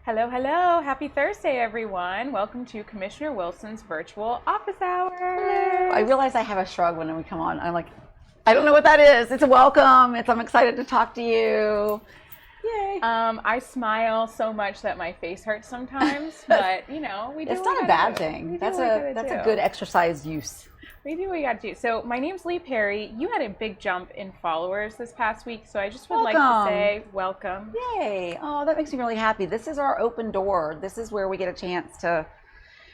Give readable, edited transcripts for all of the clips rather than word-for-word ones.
Hello, hello. Happy Thursday, everyone. Welcome to Commissioner Wilson's virtual office hours. Hello. I realize I have a shrug when we come on. I'm like, I don't know what that is. It's a welcome. I'm excited to talk to you. Yay. I smile so much that my face hurts sometimes, but we do. It's not a bad thing. That's a good exercise use. We do what we got to do. So my name's Lee Perry. You had a big jump in followers this past week, so I just would like to say welcome. Yay. Oh, that makes me really happy. This is our open door. This is where we get a chance to,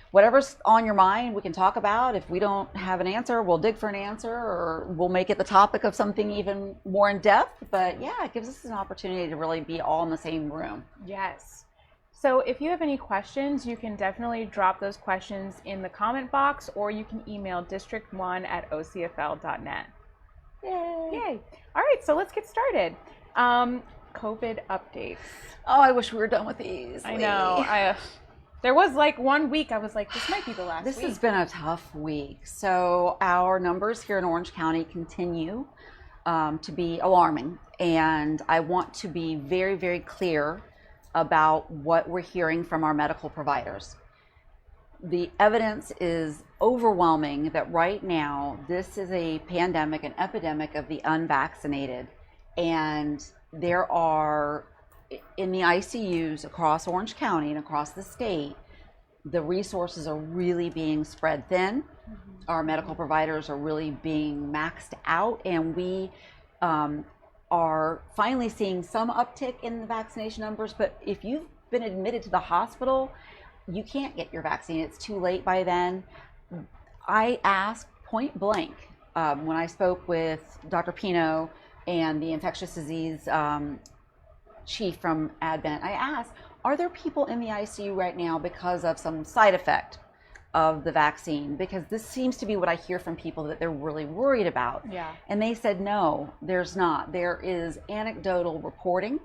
whatever's on your mind, we can talk about. If we don't have an answer, we'll dig for an answer, or we'll make it the topic of something even more in depth. But yeah, it gives us an opportunity to really be all in the same room. Yes. So if you have any questions, you can definitely drop those questions in the comment box, or you can email district1@ocfl.net. Yay. Yay. All right, so let's get started. COVID updates. Oh, I wish we were done with these. I know. There was like 1 week I was like, this might be the last week. This has been a tough week. So our numbers here in Orange County continue to be alarming. And I want to be very, very clear about what we're hearing from our medical providers. The evidence is overwhelming that right now this is a pandemic, an epidemic of the unvaccinated. And there are, in the ICUs across Orange County and across the state, the resources are really being spread thin. Mm-hmm. Our medical providers are really being maxed out, and we are finally seeing some uptick in the vaccination numbers. But if you've been admitted to the hospital, you can't get your vaccine. It's too late by then. I asked point blank when I spoke with Dr. Pino and the infectious disease chief from Advent, I asked, are there people in the ICU right now because of some side effect of the vaccine? Because this seems to be what I hear from people that they're really worried about. Yeah. And they said, no, there's not. There is anecdotal reporting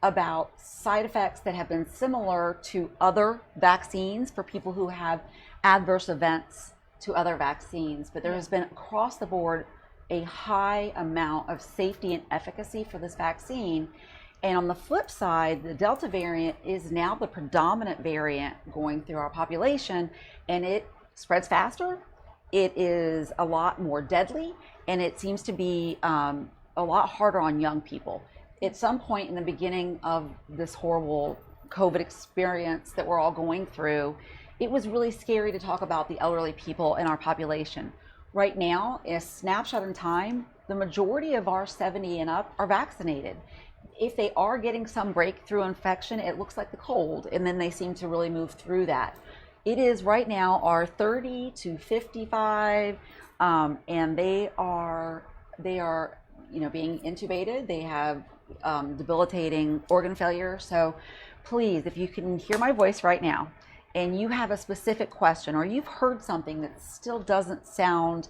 about side effects that have been similar to other vaccines for people who have adverse events to other vaccines. But there has been across the board a high amount of safety and efficacy for this vaccine. And on the flip side, the Delta variant is now the predominant variant going through our population, and it spreads faster. It is a lot more deadly, and it seems to be a lot harder on young people. At some point in the beginning of this horrible COVID experience that we're all going through, it was really scary to talk about the elderly people in our population. Right now, in a snapshot in time, the majority of our 70 and up are vaccinated. If they are getting some breakthrough infection, it looks like the cold, and then they seem to really move through that. It is right now our 30 to 55, and they are being intubated. They have debilitating organ failure. So please, if you can hear my voice right now, and you have a specific question, or you've heard something that still doesn't sound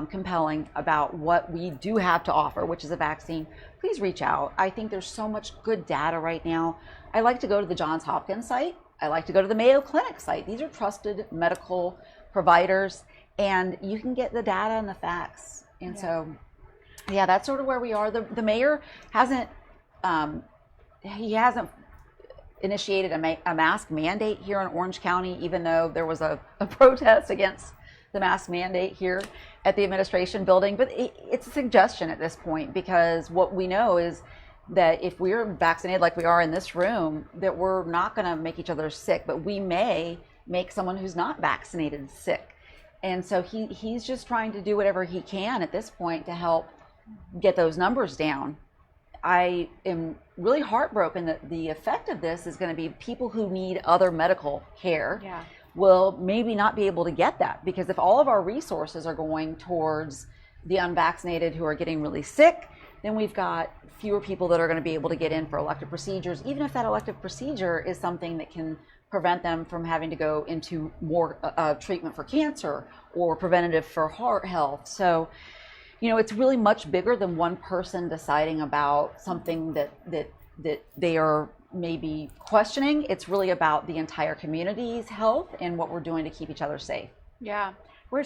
compelling about what we do have to offer, which is a vaccine, please reach out. I think there's so much good data right now. I like to go to the Johns Hopkins site. I like to go to the Mayo Clinic site. These are trusted medical providers, and you can get the data and the facts. And so, yeah, that's sort of where we are. The mayor hasn't initiated a mask mandate here in Orange County, even though there was a protest against the mask mandate here at the administration building. But it's a suggestion at this point, because what we know is that if we're vaccinated like we are in this room, that we're not going to make each other sick, but we may make someone who's not vaccinated sick. And so he's just trying to do whatever he can at this point to help get those numbers down. I am really heartbroken that the effect of this is going to be people who need other medical care. Yeah. Will maybe not be able to get that, because if all of our resources are going towards the unvaccinated who are getting really sick, then we've got fewer people that are going to be able to get in for elective procedures, even if that elective procedure is something that can prevent them from having to go into more treatment for cancer or preventative for heart health. So, it's really much bigger than one person deciding about something that they are maybe questioning. It's really about the entire community's health and what we're doing to keep each other safe. Yeah, we're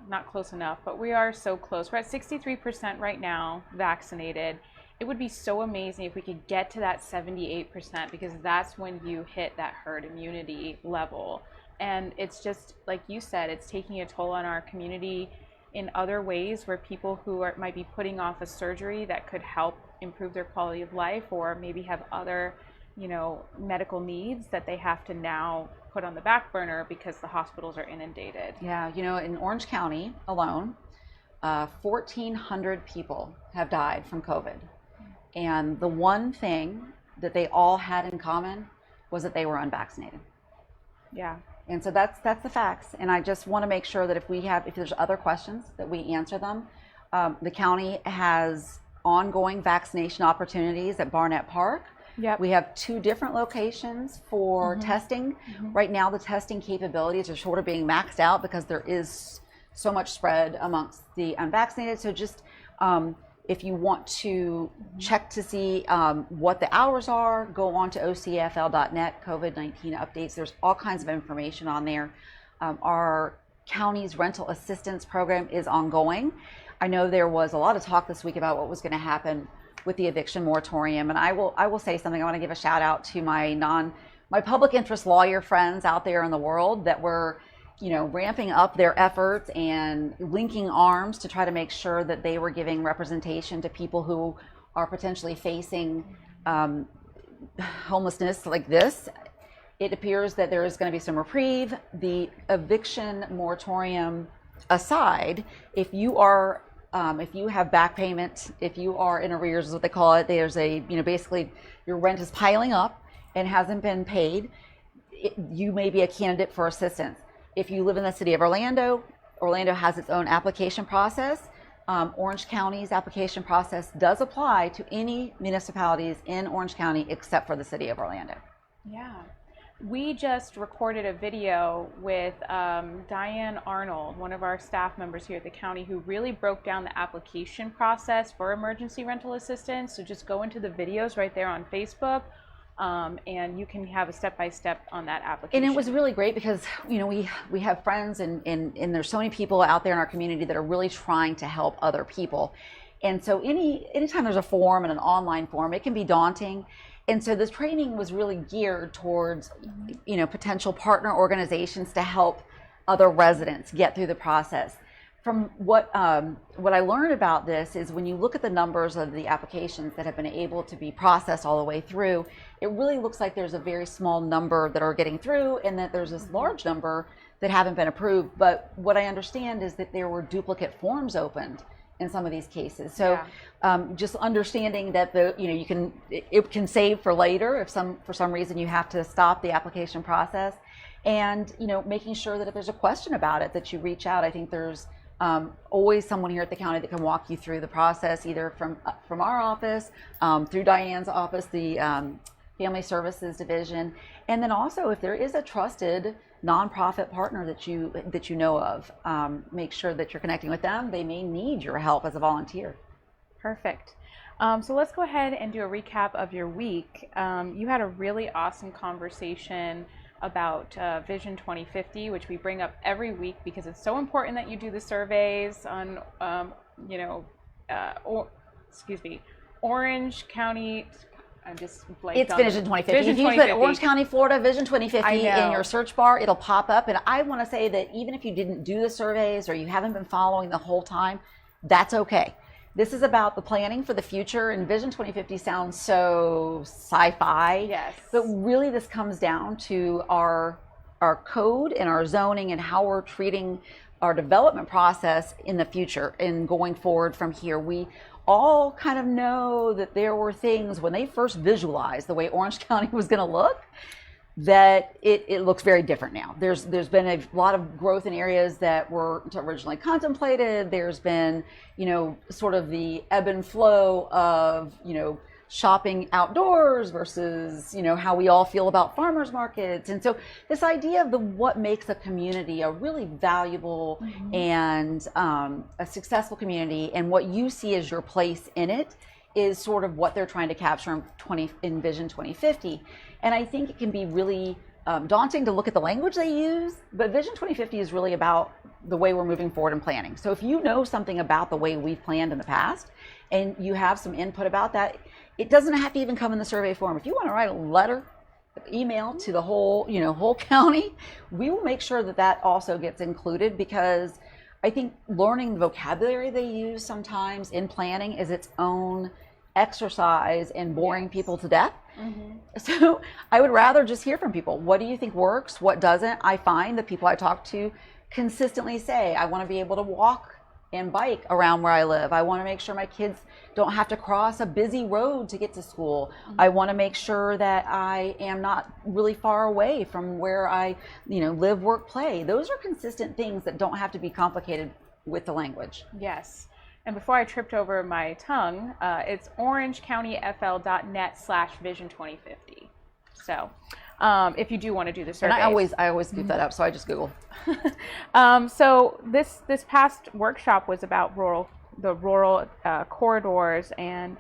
not close enough, but we are so close. We're at 63% right now vaccinated, it would be so amazing if we could get to that 78%, because that's when you hit that herd immunity level. And it's just, like you said, it's taking a toll on our community in other ways, where people who might be putting off a surgery that could help improve their quality of life, or maybe have other, medical needs that they have to now put on the back burner because the hospitals are inundated. Yeah, in Orange County alone, 1,400 people have died from COVID. And the one thing that they all had in common was that they were unvaccinated. Yeah. And so that's the facts. And I just want to make sure that if there's other questions, that we answer them. The county has ongoing vaccination opportunities at Barnett Park. Yep. We have 2 different locations for testing. Right now, the testing capabilities are sort of being maxed out because there is so much spread amongst the unvaccinated. So just if you want to check to see what the hours are, go on to ocfl.net, COVID-19 updates. There's all kinds of information on there. Our county's rental assistance program is ongoing. I know there was a lot of talk this week about what was going to happen with the eviction moratorium, and I will say something. I want to give a shout out to my public interest lawyer friends out there in the world that were ramping up their efforts and linking arms to try to make sure that they were giving representation to people who are potentially facing homelessness like this. It appears that there is going to be some reprieve. The eviction moratorium aside, if you have back payment, if you are in arrears is what they call it, there's basically your rent is piling up and hasn't been paid, you may be a candidate for assistance. If you live in the city of Orlando, Orlando has its own application process. Orange County's application process does apply to any municipalities in Orange County except for the city of Orlando. Yeah. We just recorded a video with Diane Arnold, one of our staff members here at the county, who really broke down the application process for emergency rental assistance. So just go into the videos right there on Facebook, and you can have a step-by-step on that application. And it was really great because, we have friends and there's so many people out there in our community that are really trying to help other people. And so anytime there's a form and an online form, it can be daunting. And so this training was really geared towards, potential partner organizations to help other residents get through the process. From what I learned about this is when you look at the numbers of the applications that have been able to be processed all the way through, it really looks like there's a very small number that are getting through and that there's this large number that haven't been approved. But what I understand is that there were duplicate forms opened in some of these cases. So just understanding that it can save for later if for some reason you have to stop the application process, and making sure that if there's a question about it that you reach out. I think there's always someone here at the county that can walk you through the process, either from our office, through Diane's office, the Family Services Division, and then also if there is a trusted nonprofit partner that you know of, make sure that you're connecting with them. They may need your help as a volunteer. Perfect. So let's go ahead and do a recap of your week. You had a really awesome conversation about Vision 2050, which we bring up every week because it's so important that you do the surveys on, Orange County. I'm just blanking. It's Vision 2050. If you put Orange County, Florida, Vision 2050 in your search bar, it'll pop up. And I want to say that even if you didn't do the surveys or you haven't been following the whole time, that's okay. This is about the planning for the future, and Vision 2050 sounds so sci-fi. Yes. But really this comes down to our code and our zoning and how we're treating our development process in the future and going forward from here. We all kind of know that there were things when they first visualized the way Orange County was going to look, that it looks very different now. There's been a lot of growth in areas that were originally contemplated. There's been, sort of the ebb and flow of, shopping outdoors versus, how we all feel about farmers markets. And so this idea of what makes a community a really valuable and a successful community, and what you see as your place in it, is sort of what they're trying to capture in Vision 2050. And I think it can be really daunting to look at the language they use, but Vision 2050 is really about the way we're moving forward in planning. So if you know something about the way we've planned in the past and you have some input about that, it doesn't have to even come in the survey form. If you want to write a letter, email to the whole county, we will make sure that that also gets included, because I think learning the vocabulary they use sometimes in planning is its own exercise in boring people to death. So I would rather just hear from people. What do you think works? What doesn't? I find the people I talk to consistently say, I want to be able to walk and bike around where I live. I want to make sure my kids don't have to cross a busy road to get to school. I want to make sure that I am not really far away from where I, live, work, play. Those are consistent things that don't have to be complicated with the language. Yes. And before I tripped over my tongue, it's orangecountyfl.net/vision2050. So if you do want to do the survey. And I always scoop that up, so I just Google. So this past workshop was about the rural corridors, and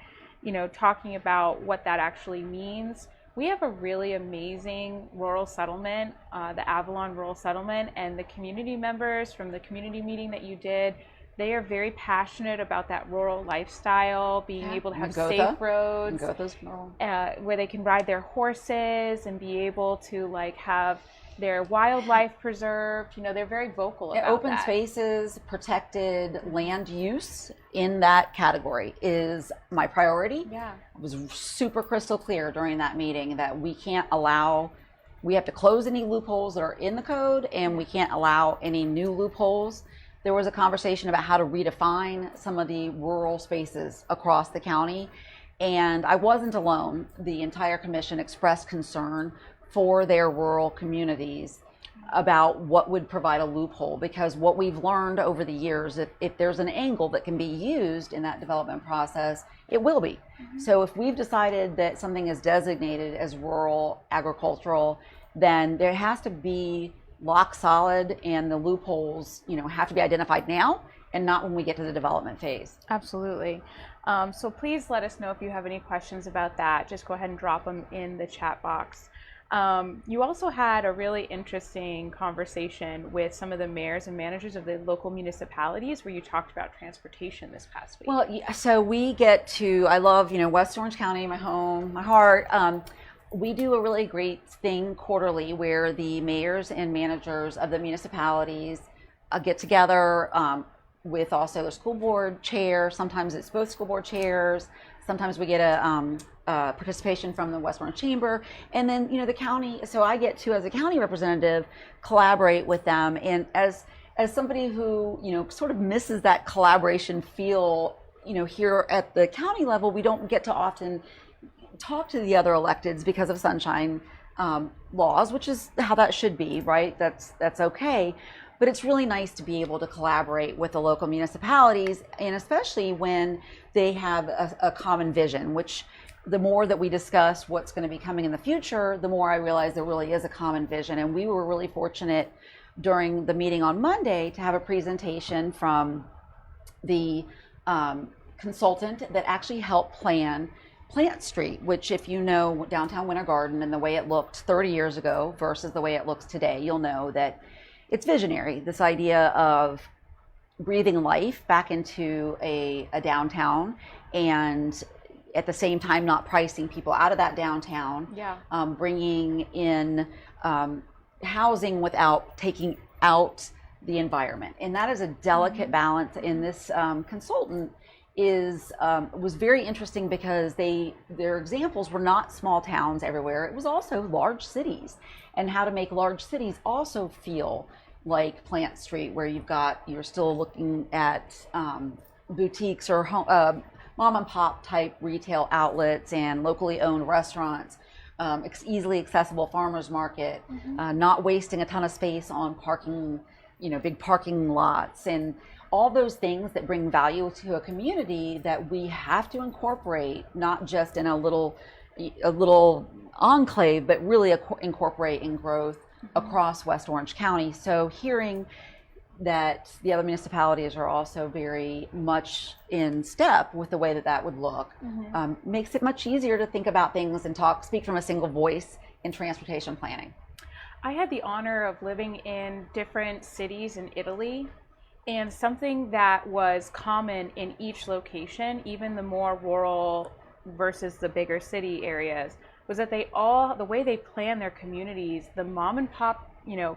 talking about what that actually means. We have a really amazing rural settlement, the Avalon rural settlement, and the community members from the community meeting that you did, they are very passionate about that rural lifestyle, being able to have safe roads, where they can ride their horses and be able to have their wildlife preserved. They're very vocal about open that. Spaces, protected land use in that category is my priority. Yeah. It was super crystal clear during that meeting that we have to close any loopholes that are in the code, and we can't allow any new loopholes. There was a conversation about how to redefine some of the rural spaces across the county, and I wasn't alone. The entire commission expressed concern for their rural communities about what would provide a loophole, because what we've learned over the years, if there's an angle that can be used in that development process, it will be. So if we've decided that something is designated as rural agricultural, then there has to be lock solid, and the loopholes, have to be identified now and not when we get to the development phase. Absolutely. So please let us know if you have any questions about that. Just go ahead and drop them in the chat box. You also had a really interesting conversation with some of the mayors and managers of the local municipalities, where you talked about transportation this past week. Well, so we get to, I love, West Orange County, my home, my heart. We do a really great thing quarterly where the mayors and managers of the municipalities get together with also the school board chair. Sometimes it's both school board chairs. Sometimes we get a participation from the West Orange Chamber. And then, the county, so I get to, as a county representative, collaborate with them. And as somebody who, sort of misses that collaboration feel, here at the county level, we don't get to often talk to the other electeds because of sunshine laws, which is how that should be, right? That's okay. But it's really nice to be able to collaborate with the local municipalities, and especially when they have a common vision, which the more that we discuss what's going to be coming in the future, the more I realize there really is a common vision. And we were really fortunate during the meeting on Monday to have a presentation from the consultant that actually helped plan Plant Street, which, if you know downtown Winter Garden and the way it looked 30 years ago versus the way it looks today, you'll know that it's visionary. This idea of breathing life back into a downtown, and at the same time not pricing people out of that downtown, bringing in housing without taking out the environment. And that is a delicate balance. And this consultant was very interesting because their examples were not small towns everywhere. It was also large cities, and how to make large cities also feel like Plant Street, where you're still looking at boutiques or mom and pop type retail outlets and locally owned restaurants, easily accessible farmers market, not wasting a ton of space on parking, big parking lots, and all those things that bring value to a community that we have to incorporate, not just in a little enclave, but really incorporate in growth across West Orange County. So hearing that the other municipalities are also very much in step with the way that would look, makes it much easier to think about things and speak from a single voice in transportation planning. I had the honor of living in different cities in Italy, and something that was common in each location, even the more rural versus the bigger city areas, was that the way they plan their communities, the mom and pop,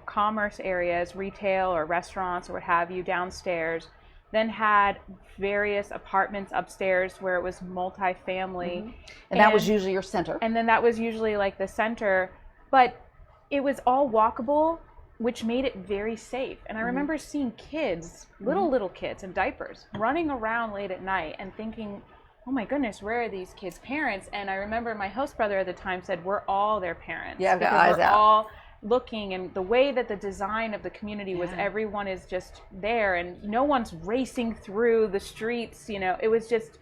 commerce areas, retail or restaurants or what have you downstairs, then had various apartments upstairs where it was multifamily. Mm-hmm. And that was usually your center. And then that was usually like the center, but it was all walkable, which made it very safe. And I remember seeing kids, little kids in diapers, running around late at night and thinking, oh my goodness, where are these kids' parents? And I remember my host brother at the time said, we're all their parents. Yeah, I've got because eyes we're out. all looking, and the way that the design of the community was, everyone is just there and no one's racing through the streets. It was just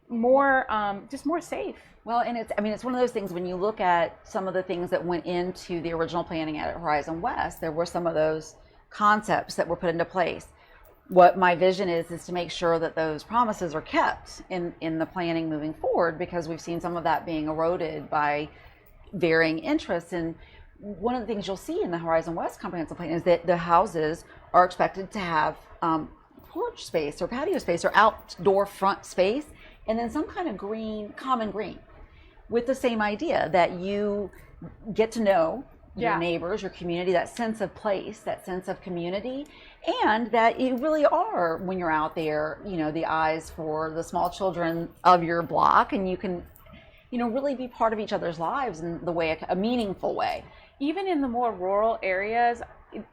more safe. Well, and it's one of those things, when you look at some of the things that went into the original planning at Horizon West, there were some of those concepts that were put into place. What my vision is to make sure that those promises are kept in the planning moving forward, because we've seen some of that being eroded by varying interests. And one of the things you'll see in the Horizon West comprehensive plan is that the houses are expected to have porch space or patio space or outdoor front space, and then some kind of common green, with the same idea that you get to know your neighbors, your community, that sense of place, that sense of community, and that you really are, when you're out there, the eyes for the small children of your block, and you can, really be part of each other's lives in a meaningful way. Even in the more rural areas,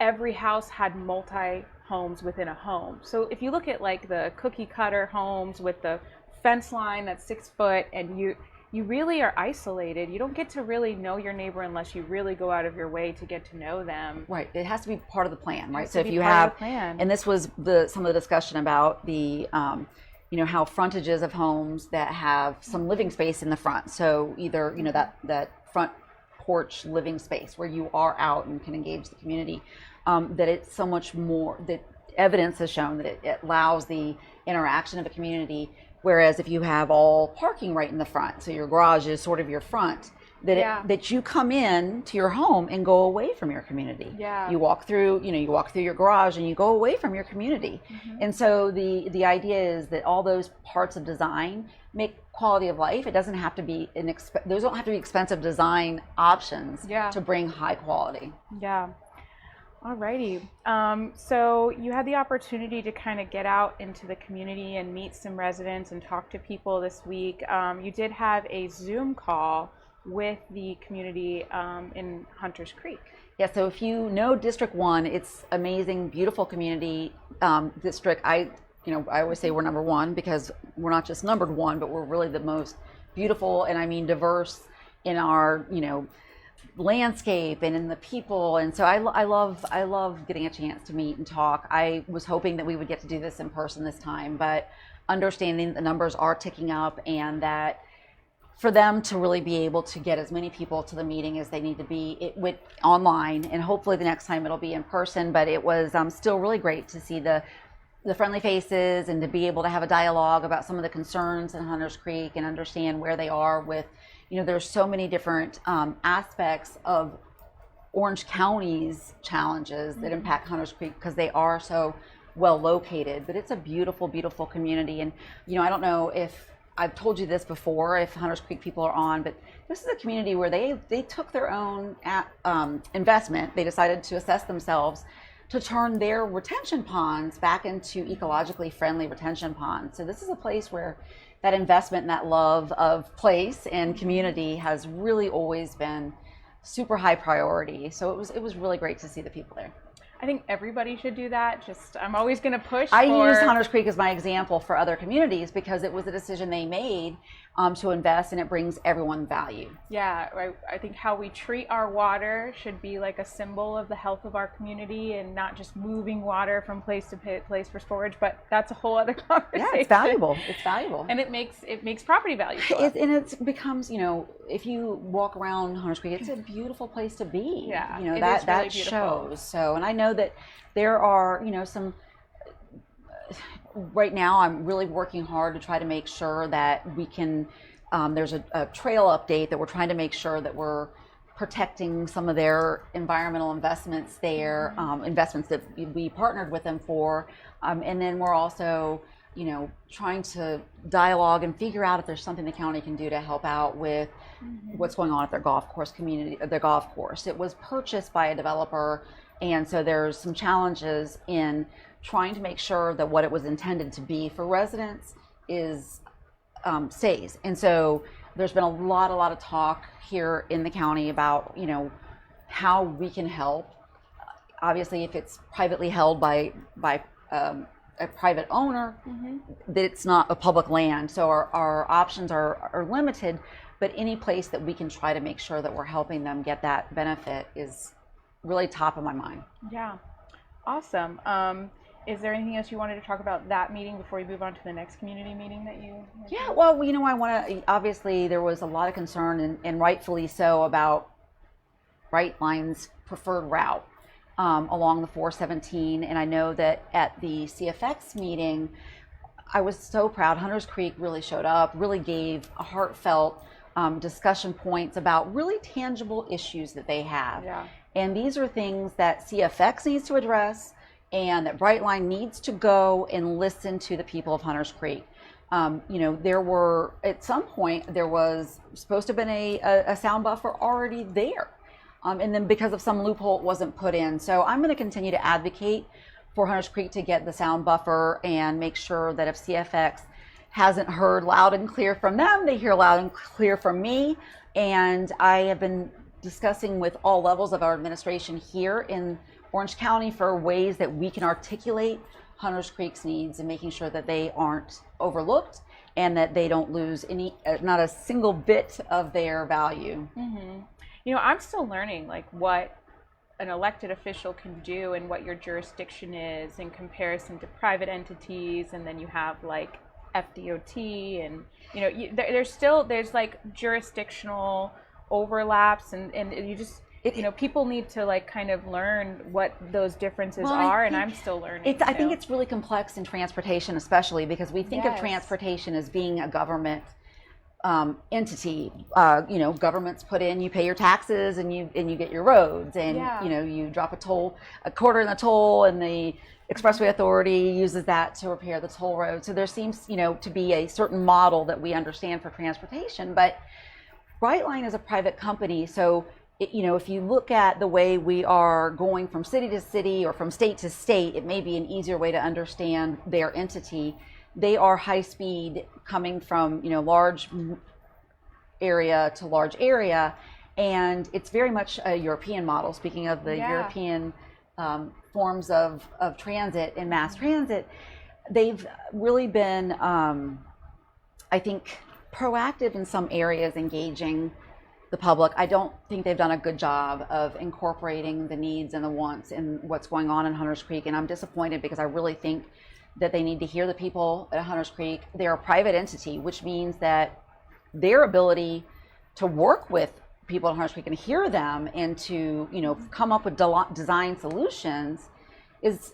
every house had multi-homes within a home. So if you look at like the cookie cutter homes with the fence line that's 6 foot, and you really are isolated. You don't get to really know your neighbor unless you really go out of your way to get to know them. Right. It has to be part of the plan, right? So if you have, and this was some of the discussion about the, how frontages of homes that have some living space in the front. So either, that front porch living space where you are out and can engage the community, that it's so much more, that evidence has shown that it allows the interaction of a community. Whereas if you have all parking right in the front, so your garage is sort of your front, that you come in to your home and go away from your community. Yeah. You walk through your garage and you go away from your community. Mm-hmm. And so the idea is that all those parts of design make quality of life. It doesn't have to be those don't have to be expensive design options to bring high quality. Yeah. Alrighty. So you had the opportunity to kind of get out into the community and meet some residents and talk to people this week. You did have a Zoom call with the community in Hunters Creek. Yeah, so if you know District 1, it's amazing, beautiful community district. I always say we're number 1 because we're not just numbered 1, but we're really the most beautiful, and I mean diverse in our, landscape and in the people. And so I love getting a chance to meet and talk. I was hoping that we would get to do this in person this time, but understanding the numbers are ticking up, and that for them to really be able to get as many people to the meeting as they need to be, it went online, and hopefully the next time it'll be in person. But it was still really great to see the friendly faces and to be able to have a dialogue about some of the concerns in Hunters Creek and understand where they are with, there's so many different aspects of Orange County's challenges that impact Hunters Creek because they are so well located. But it's a beautiful, beautiful community. And, I don't know if I've told you this before, if Hunters Creek people are on, but this is a community where they took their own investment. They decided to assess themselves to turn their retention ponds back into ecologically friendly retention ponds. So this is a place where that investment and that love of place and community has really always been super high priority. So it was really great to see the people there. I think everybody should do that. I'm always going to push. I use Hunters Creek as my example for other communities because it was a decision they made to invest, and it brings everyone value. Yeah, I think how we treat our water should be like a symbol of the health of our community, and not just moving water from place to place for storage. But that's a whole other conversation. Yeah, it's valuable. It's valuable, and it makes property value. And it becomes, if you walk around Hunters Creek, it's a beautiful place to be. Yeah, that really shows. So, and I know that there are, some. Right now, I'm really working hard to try to make sure that we can. There's a trail update that we're trying to make sure that we're protecting some of their environmental investments there, investments that we partnered with them for. And then we're also, trying to dialogue and figure out if there's something the county can do to help out with what's going on at their golf course community, their golf course. It was purchased by a developer, and so there's some challenges in trying to make sure that what it was intended to be for residents is stays. And so there's been a lot of talk here in the county about, how we can help. Obviously, if it's privately held by a private owner, that it's not a public land. So our options are limited, but any place that we can try to make sure that we're helping them get that benefit is really top of my mind. Yeah, awesome. Is there anything else you wanted to talk about that meeting before we move on to the next community meeting that you? Yeah, well, I want to, obviously there was a lot of concern, and rightfully so, about Brightline's preferred route along the 417. And I know that at the CFX meeting, I was so proud. Hunters Creek really showed up, really gave a heartfelt discussion points about really tangible issues that they have. Yeah. And these are things that CFX needs to address, and that Brightline needs to go and listen to the people of Hunters Creek. There were, at some point, there was supposed to have been a sound buffer already there. And then because of some loophole, it wasn't put in. So I'm going to continue to advocate for Hunters Creek to get the sound buffer, and make sure that if CFX hasn't heard loud and clear from them, they hear loud and clear from me. And I have been discussing with all levels of our administration here in Orange County for ways that we can articulate Hunters Creek's needs, and making sure that they aren't overlooked and that they don't lose not a single bit of their value. I'm still learning what an elected official can do and what your jurisdiction is in comparison to private entities, and then you have FDOT, and there's jurisdictional overlaps, and you just people need to kind of learn what those differences are, and I'm still learning. I think it's really complex in transportation, especially because we think of transportation as being a government entity. Governments put in, you pay your taxes, and you get your roads, and you drop a quarter in the toll, and the Expressway Authority uses that to repair the toll road. So there seems to be a certain model that we understand for transportation, but Brightline is a private company. So if you look at the way we are going from city to city or from state to state, it may be an easier way to understand their entity. They are high speed, coming from large area to large area, and it's very much a European model. Speaking of the European forms of transit and mass transit, they've really been, I think, proactive in some areas, engaging the public. I don't think they've done a good job of incorporating the needs and the wants in what's going on in Hunters Creek, and I'm disappointed because I really think that they need to hear the people at Hunters Creek. They're a private entity, which means that their ability to work with people at Hunters Creek and hear them, and to come up with design solutions is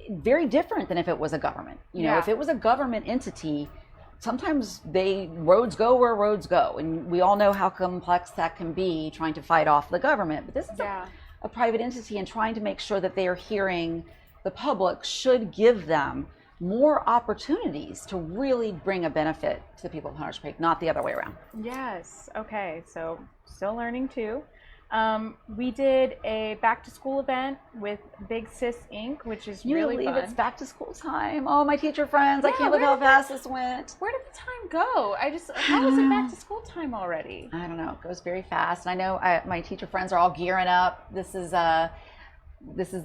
very different than if it was a government. If it was a government entity, sometimes roads go where roads go, and we all know how complex that can be, trying to fight off the government. But this is a private entity, and trying to make sure that they are hearing the public should give them more opportunities to really bring a benefit to the people of Hunters Creek, not the other way around. Yes. Okay. So still learning too. We did a back to school event with Big Sis Inc., which is really fun. It's back to school time. Oh, my teacher friends, I can't believe how fast this went. Where did the time go? How is it back to school time already? I don't know. It goes very fast. And I know my teacher friends are all gearing up. This is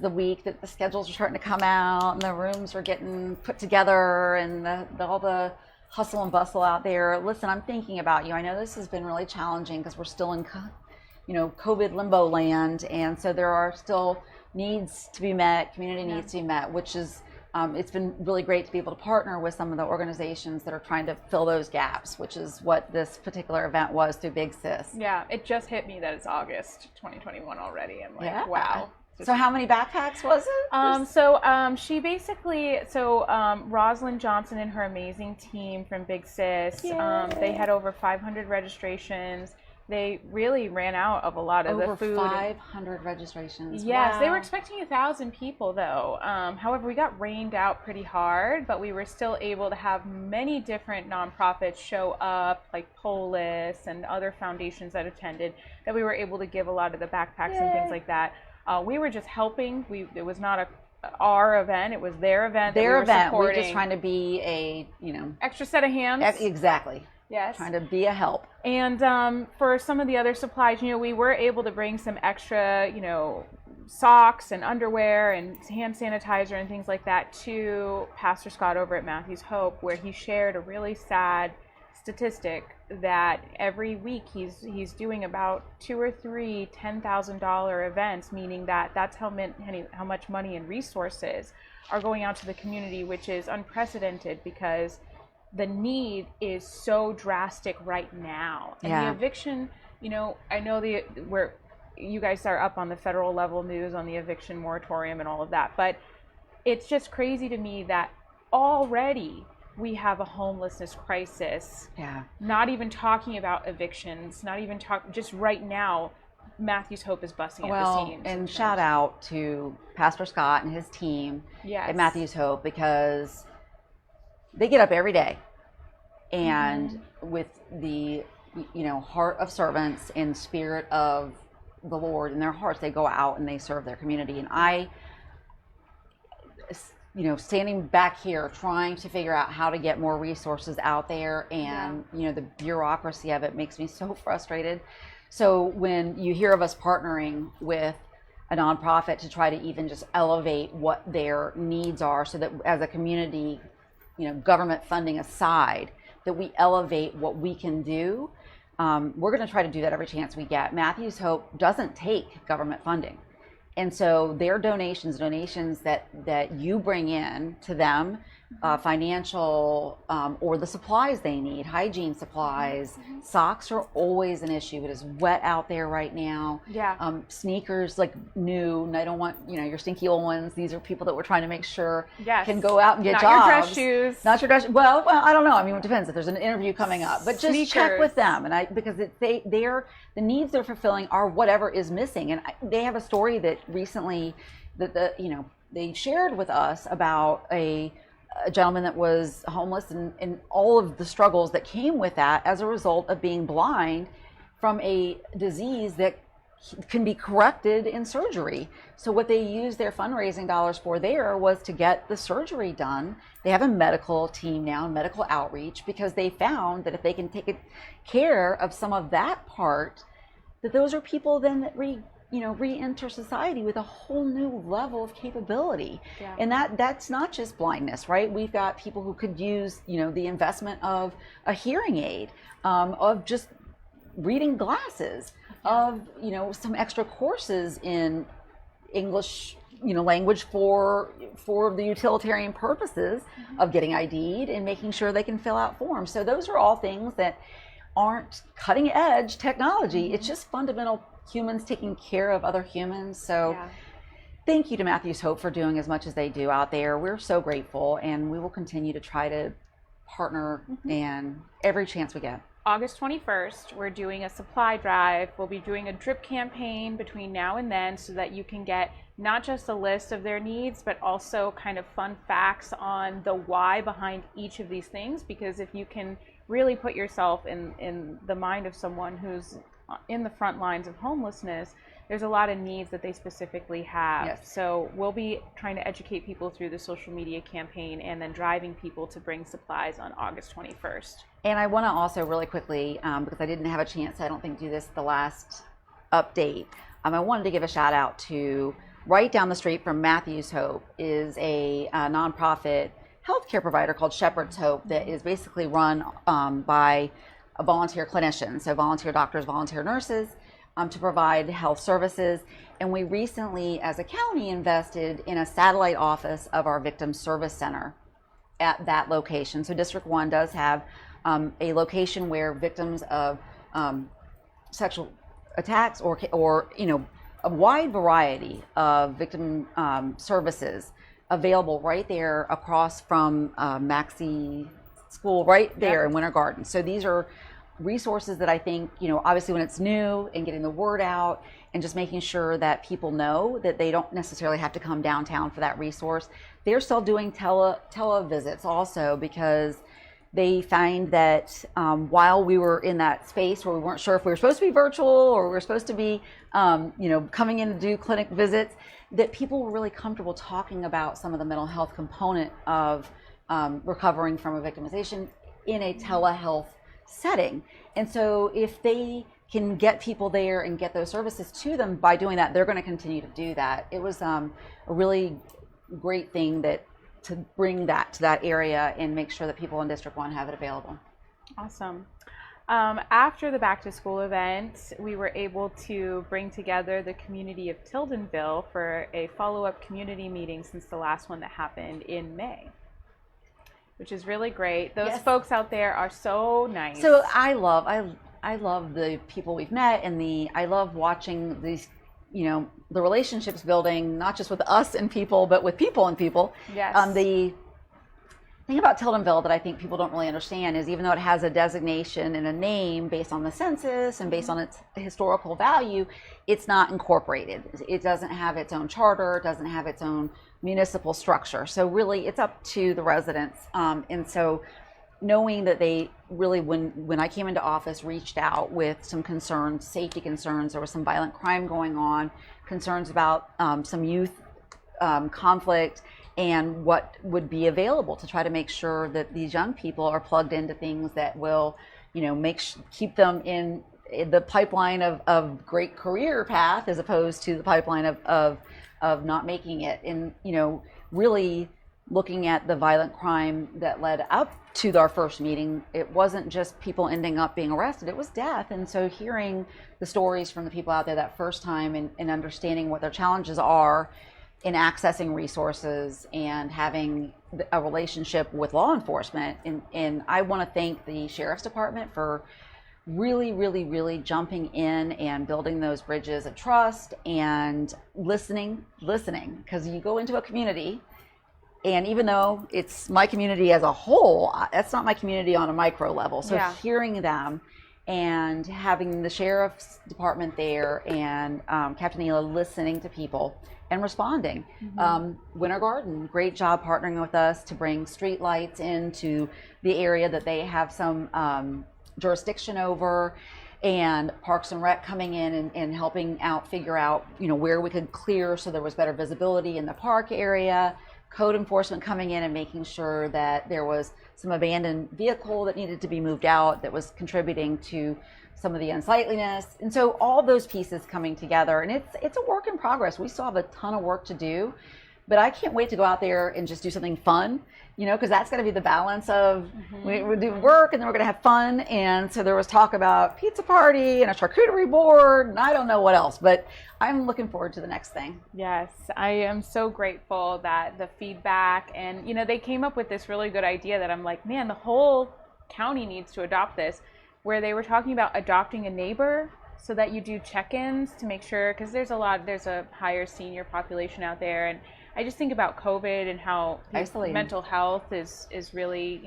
the week that the schedules are starting to come out, and the rooms are getting put together, and all the hustle and bustle out there. Listen, I'm thinking about you. I know this has been really challenging because we're still in COVID limbo land, and so there are still needs to be met, community needs to be met, which is it's been really great to be able to partner with some of the organizations that are trying to fill those gaps, which is what this particular event was through Big Sis. Yeah, it just hit me that it's August 2021 already. I'm like, wow. So how many backpacks was it? She basically, Rosalind Johnson and her amazing team from Big Sis, they had over 500 registrations. they really ran out of a lot of over the food. 500 registrations. Yes, they were Wow. expecting 1,000 people though. However, we got rained out pretty hard, but we were still able to have many different nonprofits show up, like Polis and other foundations that attended, that we were able to give a lot of the backpacks and things like that. We were just helping. It was not our event; it was their event. Their event. We're Supporting. just trying to be a, Extra set of hands. Exactly. Yes. Trying to be a help. And for some of the other supplies, we were able to bring some extra, socks and underwear and hand sanitizer and things like that to Pastor Scott over at Matthew's Hope, where he shared a really sad statistic that every week he's doing about 2 or 3 $10,000 events, meaning that's how much money and resources are going out to the community, which is unprecedented because the need is so drastic right now. And the eviction, I know you guys are up on the federal level news on the eviction moratorium and all of that, but it's just crazy to me that already we have a homelessness crisis. Yeah. Not even talking about evictions, just right now, Matthew's Hope is busting at the seams. And shout out to Pastor Scott and his team at Matthew's Hope, because they get up every day and with the heart of servants and spirit of the Lord in their hearts, they go out and they serve their community. And I, standing back here trying to figure out how to get more resources out there, and the bureaucracy of it makes me so frustrated. So when you hear of us partnering with a nonprofit to try to even just elevate what their needs are, so that as a community, government funding aside, that we elevate what we can do, we're going to try to do that every chance we get. Matthew's Hope doesn't take government funding. And so their donations that you bring in to them, financial, or the supplies they need, hygiene supplies, socks are always an issue. It is wet out there right now. Yeah. Sneakers, like new, and I don't want, your stinky old ones. These are people that we're trying to make sure can go out and get Not jobs. Your dress shoes. Not your dress. Well, I don't know. I mean, it depends if there's an interview coming up, but just check with them. And because the needs they're fulfilling are whatever is missing. And they have a story that recently they shared with us about a gentleman that was homeless and all of the struggles that came with that as a result of being blind from a disease that can be corrected in surgery. So what they used their fundraising dollars for there was to get the surgery done. They have a medical team now, medical outreach, because they found that if they can take care of some of that part, that those are people then that re-enter society with a whole new level of capability. Yeah. And that's not just blindness, right? We've got people who could use, the investment of a hearing aid, of just reading glasses, of, some extra courses in English, language for the utilitarian purposes of getting ID'd and making sure they can fill out forms. So those are all things that aren't cutting edge technology. It's just fundamental humans taking care of other humans. So thank you to Matthew's Hope for doing as much as they do out there. We're so grateful, and we will continue to try to partner and every chance we get. August 21st, we're doing a supply drive. We'll be doing a drip campaign between now and then, so that you can get not just a list of their needs, but also kind of fun facts on the why behind each of these things. Because if you can really put yourself in the mind of someone who's in the front lines of homelessness, there's a lot of needs that they specifically have. Yes. So we'll be trying to educate people through the social media campaign, and then driving people to bring supplies on August 21st. And I want to also really quickly, because I didn't have a chance, I don't think, do this the last update, I wanted to give a shout out to, right down the street from Matthew's Hope is a nonprofit healthcare provider called Shepherd's Hope, that is basically run by volunteer clinicians, so volunteer doctors, volunteer nurses, to provide health services. And we recently, as a county, invested in a satellite office of our Victim Service Center at that location. So District 1 does have a location where victims of sexual attacks or a wide variety of victim services available right there across from Maxie School, right there in Winter Garden. So these are resources that I think, obviously when it's new and getting the word out and just making sure that people know that they don't necessarily have to come downtown for that resource. They're still doing televisits also, because they find that while we were in that space where we weren't sure if we were supposed to be virtual or we were supposed to be, coming in to do clinic visits, that people were really comfortable talking about some of the mental health component of recovering from a victimization in a telehealth setting. And so if they can get people there and get those services to them by doing that, they're going to continue to do that. It was a really great thing to bring that to that area and make sure that people in District 1 have it available. Awesome. After the back to school event, we were able to bring together the community of Tildenville for a follow-up community meeting since the last one that happened in May, which is really great. Those folks out there are so nice. So I love the people we've met, and I love watching these, the relationships building, not just with us and people, but with people and people. Yes. The thing about Tildenville that I think people don't really understand is, even though it has a designation and a name based on the census and based on its historical value, it's not incorporated. It doesn't have its own charter, it doesn't have its own municipal structure. So really it's up to the residents. And so knowing that they really, when I came into office, reached out with some concerns, safety concerns, there was some violent crime going on, concerns about some youth conflict, and what would be available to try to make sure that these young people are plugged into things that will, keep them in the pipeline of great career path, as opposed to the pipeline of not making it. And, really looking at the violent crime that led up to our first meeting, it wasn't just people ending up being arrested, it was death. And so hearing the stories from the people out there that first time, and understanding what their challenges are in accessing resources and having a relationship with law enforcement. And I want to thank the Sheriff's Department for really, really, really jumping in and building those bridges of trust and listening, because you go into a community, and even though it's my community as a whole, that's not my community on a micro level. So hearing them and having the Sheriff's Department there and Captain Ela listening to people and responding. Winter Garden, great job partnering with us to bring street lights into the area that they have some jurisdiction over, and Parks and Rec coming in and helping out, figure out, where we could clear so there was better visibility in the park area. Code enforcement coming in and making sure that there was some abandoned vehicle that needed to be moved out that was contributing to some of the unsightliness. And so all those pieces coming together, and it's a work in progress. We still have a ton of work to do, but I can't wait to go out there and just do something fun, because that's going to be the balance of we do work and then we're going to have fun. And so there was talk about pizza party and a charcuterie board and I don't know what else, but I'm looking forward to the next thing. Yes, I am so grateful that the feedback, and they came up with this really good idea that I'm like, man, the whole county needs to adopt this, where they were talking about adopting a neighbor so that you do check-ins to make sure, because there's a higher senior population out there. And I just think about COVID and how mental health is really,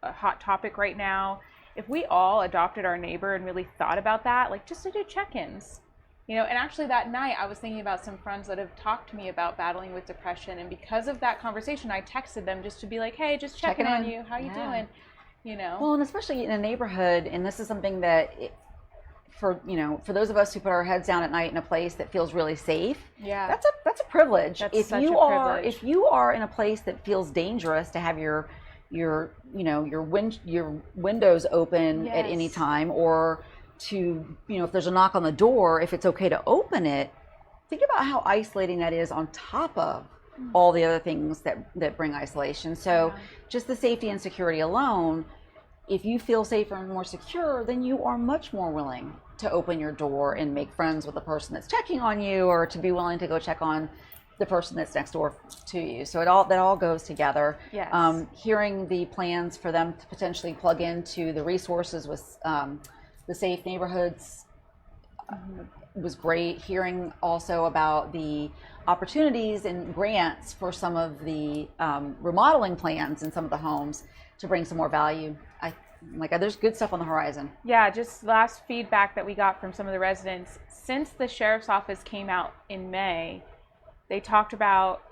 a hot topic right now. If we all adopted our neighbor and really thought about that, like just to do check-ins, and actually that night I was thinking about some friends that have talked to me about battling with depression. And because of that conversation, I texted them just to be like, hey, just checking on you. How you doing? Well, and especially in a neighborhood, and this is something that for those of us who put our heads down at night in a place that feels really safe, that's a privilege. If you are in a place that feels dangerous, to have your windows open at any time, or to if there's a knock on the door, if it's okay to open it, think about how isolating that is on top of all the other things that bring isolation. So just the safety and security alone, if you feel safer and more secure, then you are much more willing to open your door and make friends with the person that's checking on you, or to be willing to go check on the person that's next door to you. So that all goes together. Yes. Hearing the plans for them to potentially plug into the resources with the safe neighborhoods was great. Hearing also about the opportunities and grants for some of the remodeling plans in some of the homes to bring some more value. like there's good stuff on the horizon. Yeah, just last feedback that we got from some of the residents, since the sheriff's office came out in May, they talked about,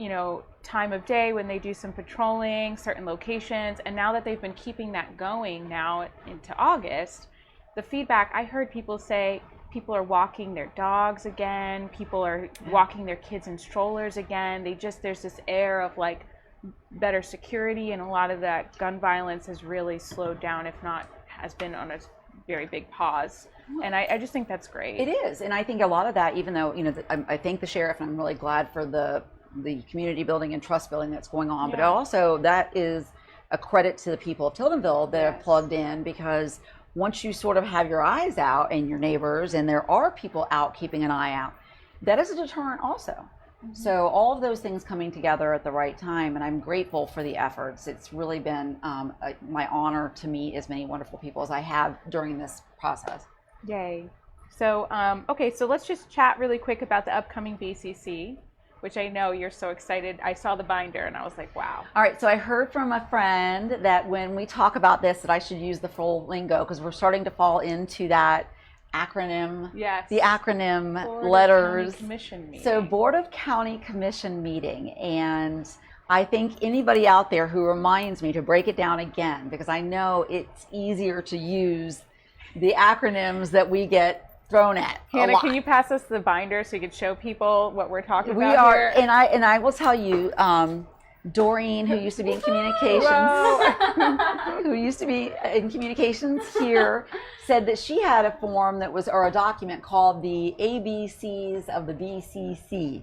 time of day when they do some patrolling, certain locations, and now that they've been keeping that going now into August, the feedback I heard people say, people are walking their dogs again, people are walking their kids in strollers again. There's this air of like better security, and a lot of that gun violence has really slowed down, if not has been on a very big pause. And I just think that's great. It is. And I think a lot of that, even though, I thank the sheriff, and I'm really glad for the community building and trust building that's going on, but also that is a credit to the people of Tildenville that have plugged in, because once you sort of have your eyes out and your neighbors, and there are people out keeping an eye out, that is a deterrent also. So all of those things coming together at the right time, and I'm grateful for the efforts. It's really been my honor to meet as many wonderful people as I have during this process. Yay. So, okay, so let's just chat really quick about the upcoming BCC, which I know you're so excited. I saw the binder and I was like, wow. All right, so I heard from a friend that when we talk about this, that I should use the full lingo, because we're starting to fall into that acronym, the acronym Board letters. Of County Commission meeting. So Board of County Commission meeting. And I think anybody out there who reminds me to break it down again, because I know it's easier to use the acronyms that we get thrown at. Hannah, can you pass us the binder so you can show people what we're talking about? We are, here? and I will tell you, Doreen, who used to be in communications, here, said that she had a form that was, or a document called the ABCs of the BCC,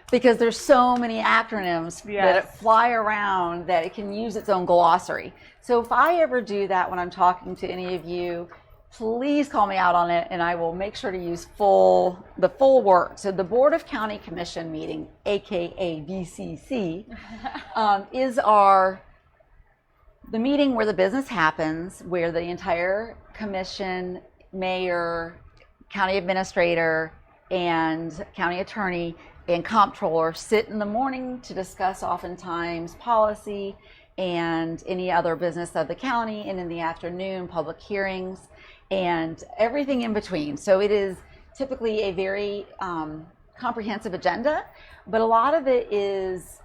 because there's so many acronyms that fly around that it can use its own glossary. So if I ever do that when I'm talking to any of you, please call me out on it, and I will make sure to use the full word. So the Board of County Commission meeting, aka BCC, is the meeting where the business happens, where the entire commission, mayor, county administrator, and county attorney and comptroller sit in the morning to discuss oftentimes policy and any other business of the county, and in the afternoon, public hearings and everything in between. So it is typically a very comprehensive agenda, but a lot of it is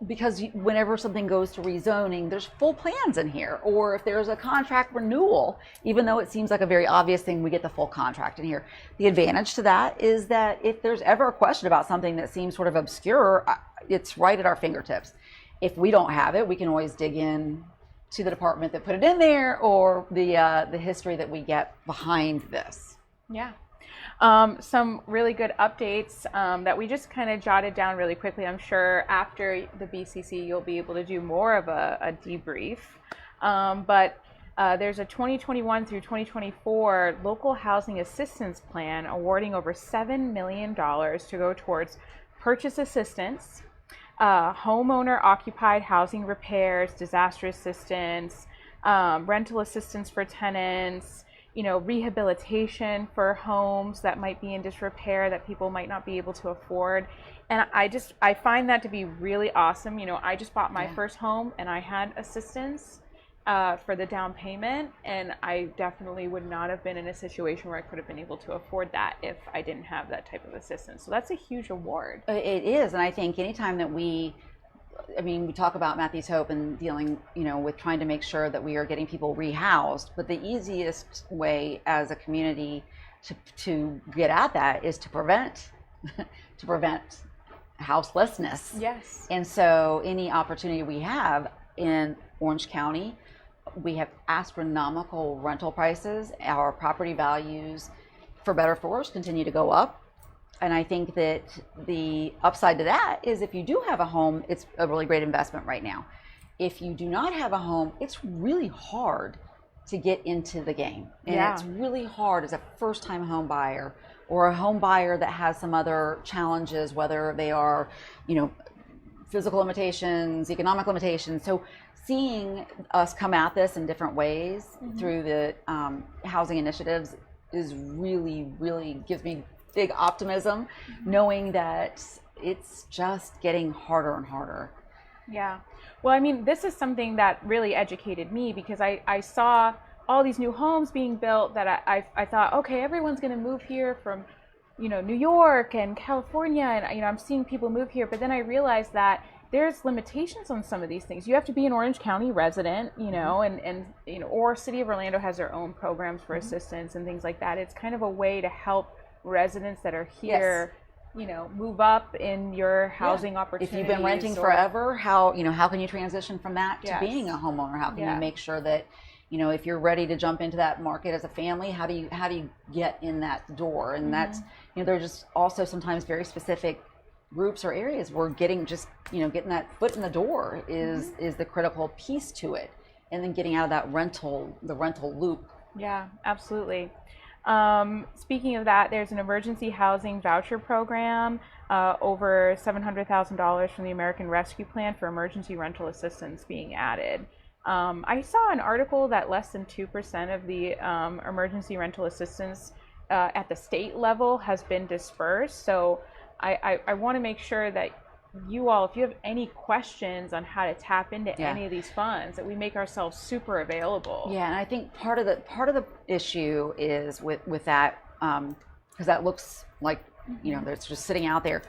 because whenever something goes to rezoning, there's full plans in here. Or if there's a contract renewal, even though it seems like a very obvious thing, we get the full contract in here. The advantage to that is that if there's ever a question about something that seems sort of obscure, it's right at our fingertips. If we don't have it, we can always dig in to the department that put it in there, or the history that we get behind this. Yeah. Some really good updates that we just kind of jotted down really quickly. I'm sure after the BCC you'll be able to do more of a debrief. But there's a 2021 through 2024 local housing assistance plan awarding over $7 million to go towards purchase assistance, homeowner occupied housing repairs, disaster assistance, rental assistance for tenants, rehabilitation for homes that might be in disrepair that people might not be able to afford. And I find that to be really awesome. I just bought my first home and I had assistance for the down payment, and I definitely would not have been in a situation where I could have been able to afford that if I didn't have that type of assistance. So that's a huge award. It is, and I think anytime that we talk about Matthew's Hope and dealing, with trying to make sure that we are getting people rehoused, but the easiest way as a community to get at that is to prevent houselessness. Yes. And so any opportunity we have in Orange County, we have astronomical rental prices. Our property values, for better or for worse, continue to go up. And I think that the upside to that is if you do have a home, it's a really great investment right now. If you do not have a home, it's really hard to get into the game. And it's really hard as a first-time home buyer or a home buyer that has some other challenges, whether they are, physical limitations, economic limitations. So seeing us come at this in different ways through the housing initiatives is really, really gives me big optimism, knowing that it's just getting harder and harder. Yeah. Well, this is something that really educated me, because I saw all these new homes being built that I thought, okay, everyone's going to move here from, New York and California, and I'm seeing people move here, but then I realized that there's limitations on some of these things. You have to be an Orange County resident, and or City of Orlando has their own programs for assistance and things like that. It's kind of a way to help residents that are here, move up in your housing opportunities. If you've been renting forever, how can you transition from that to being a homeowner? How can you make sure that, if you're ready to jump into that market as a family, how do you get in that door? And that's, there's just also sometimes very specific groups or areas where getting that foot in the door is the critical piece to it, and then getting out of that rental loop. Yeah, absolutely. Speaking of that, there's an emergency housing voucher program, over $700,000 from the American Rescue Plan for emergency rental assistance being added. I saw an article that less than 2% of the emergency rental assistance at the state level has been dispersed. So I want to make sure that you all, if you have any questions on how to tap into any of these funds, that we make ourselves super available. Yeah, and I think part of the issue is with that, because that looks like that's just sitting out there,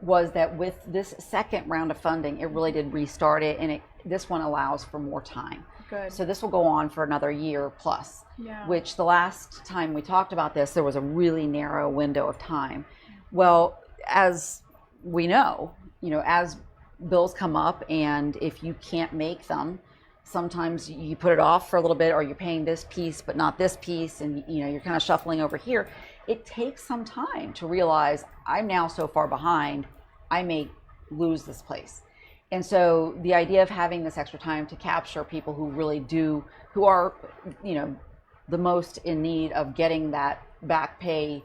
was that with this second round of funding, it really did restart it, and this one allows for more time. Good. So this will go on for another year plus, which the last time we talked about this, there was a really narrow window of time. Well, as we know, as bills come up, and if you can't make them, sometimes you put it off for a little bit, or you're paying this piece but not this piece, and you're kind of shuffling over here. It takes some time to realize, I'm now so far behind, I may lose this place. And so the idea of having this extra time to capture people who are the most in need of getting that back pay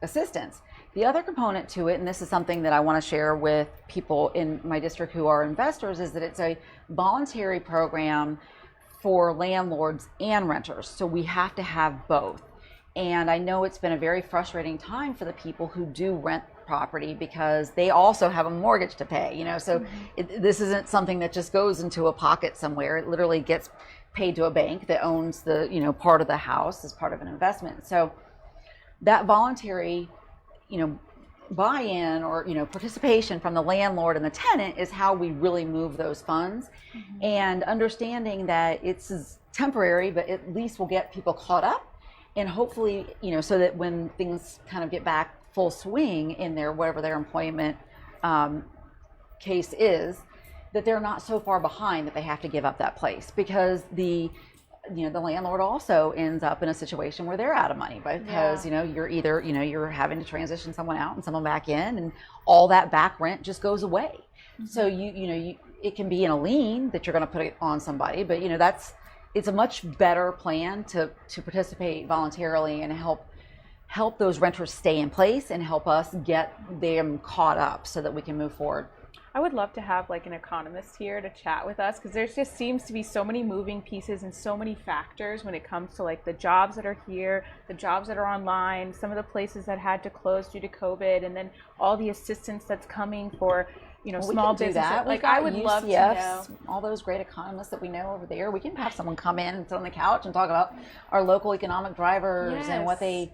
assistance. The other component to it, and this is something that I want to share with people in my district who are investors, is that it's a voluntary program for landlords and renters. So we have to have both. And I know it's been a very frustrating time for the people who do rent property, because they also have a mortgage to pay, so this isn't something that just goes into a pocket somewhere. It literally gets paid to a bank that owns the, part of the house as part of an investment. So that voluntary, buy-in or, participation from the landlord and the tenant is how we really move those funds. And understanding that it's temporary, but at least we'll get people caught up, and hopefully, so that when things kind of get back full swing in whatever their employment case is, that they're not so far behind that they have to give up that place, because the landlord also ends up in a situation where they're out of money, because you're either you're having to transition someone out and someone back in, and all that back rent just goes away. So it can be in a lien that you're going to put it on somebody, but it's a much better plan to participate voluntarily and help those renters stay in place and help us get them caught up so that we can move forward. I would love to have an economist here to chat with us, because there just seems to be so many moving pieces and so many factors when it comes to the jobs that are here, the jobs that are online, some of the places that had to close due to COVID, and then all the assistance that's coming for small businesses. I would love to know. All those great economists that we know over there. We can have someone come in and sit on the couch and talk about our local economic drivers and what they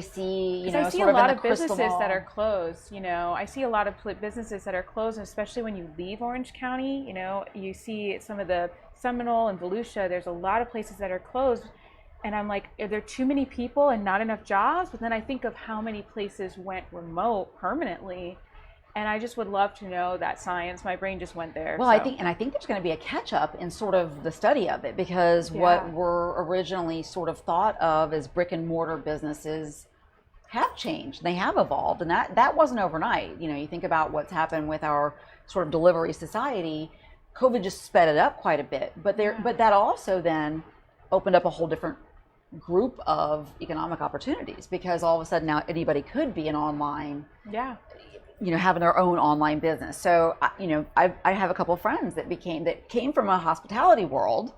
see. I see a lot of businesses that are closed. I see a lot of businesses that are closed, especially when you leave Orange County. You see some of the Seminole and Volusia. There's a lot of places that are closed. And I'm like, are there too many people and not enough jobs? But then I think of how many places went remote permanently. And I just would love to know that science. My brain just went there. Well, I think there's going to be a catch up in sort of the study of it, because what were originally sort of thought of as brick and mortar businesses have changed. They have evolved, and that wasn't overnight. You think about what's happened with our sort of delivery society. COVID just sped it up quite a bit, but that also then opened up a whole different group of economic opportunities, because all of a sudden now anybody could be an online. Having their own online business. So, I have a couple of friends that came from a hospitality world,